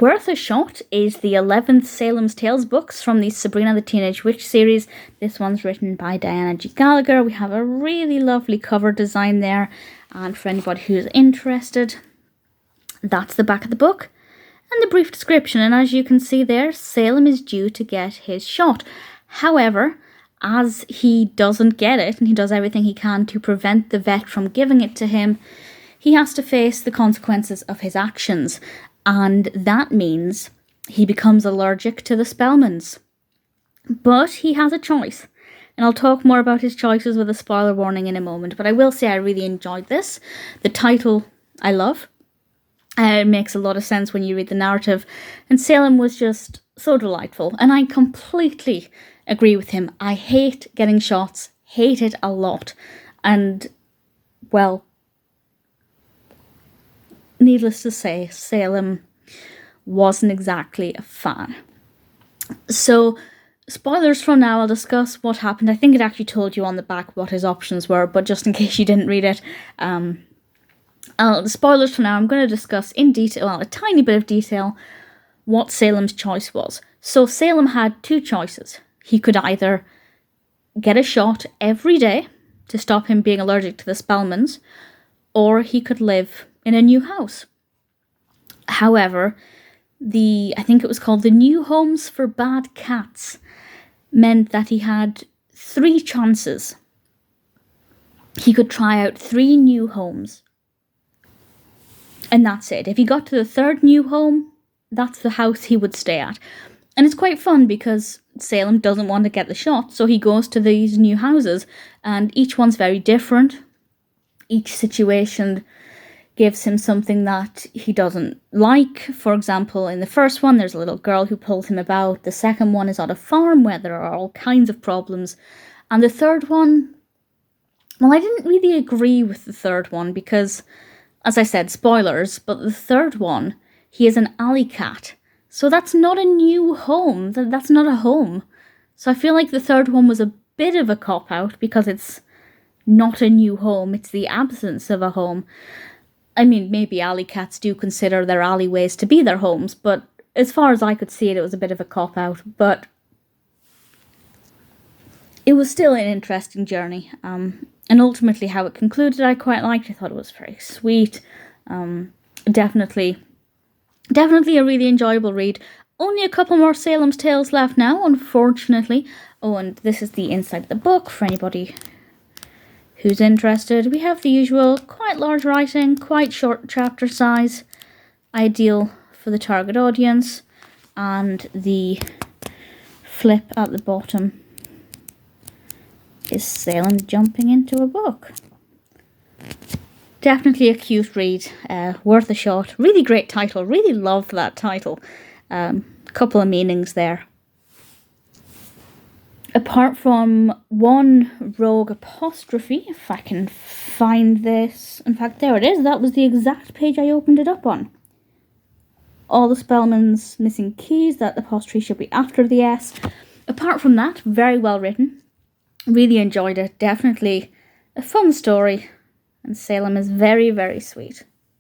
Worth a Shot is the 11th Salem's Tales books from the Sabrina the Teenage Witch series. This one's written by Diana G. Gallagher. We have a really lovely cover design there, and for anybody who's interested, that's the back of the book and the brief description. And as you can see there, Salem is due to get his shot. However, as he doesn't get it, and he does everything he can to prevent the vet from giving it to him, he has to face the consequences of his actions. And that means he becomes allergic to the Spellmans. But he has a choice. And I'll talk more about his choices with a spoiler warning in a moment. But I will say I really enjoyed this. The title I love. It makes a lot of sense when you read the narrative. And Salem was just so delightful. And I completely agree with him. I hate getting shots. Hate it a lot. And, well, needless to say, Salem wasn't exactly a fan. So, spoilers from now, I'll discuss what happened. I think it actually told you on the back what his options were, but just in case you didn't read it, spoilers from now, I'm going to discuss in detail, well, a tiny bit of detail, what Salem's choice was. So Salem had two choices. He could either get a shot every day to stop him being allergic to the Spellmans, or he could live in a new house. However, I think it was called the New Homes for Bad Cats, meant that he had 3 chances. He could try out 3 new homes. And that's it. If he got to the 3rd new home, that's the house he would stay at. And it's quite fun because Salem doesn't want to get the shot, so he goes to these new houses, and each one's very different. Each situation gives him something that he doesn't like. For example, in the first one, there's a little girl who pulls him about. The second one is on a farm where there are all kinds of problems. And the third one, well, I didn't really agree with the third one because, as I said, spoilers, but the third one, he is an alley cat. So that's not a new home. That's not a home. So I feel like the third one was a bit of a cop-out because it's not a new home. It's the absence of a home. I mean, maybe alley cats do consider their alleyways to be their homes, but as far as I could see it, it was a bit of a cop-out. But it was still an interesting journey. And ultimately how it concluded, I quite liked. I thought it was very sweet. Definitely a really enjoyable read. Only a couple more Salem's Tales left now, unfortunately. Oh, and this is the inside of the book for anybody who's interested. We have the usual quite large writing, quite short chapter size, ideal for the target audience, and the flip at the bottom is Salem jumping into a book. Definitely a cute read, worth a shot. Really great title, really love that title. Couple of meanings there. Apart from one rogue apostrophe, if I can find this. In fact, there it is. That was the exact page I opened it up on. All the Spellman's missing keys, that apostrophe should be after the S. Apart from that, very well written. Really enjoyed it. Definitely a fun story. And Salem is very, very sweet.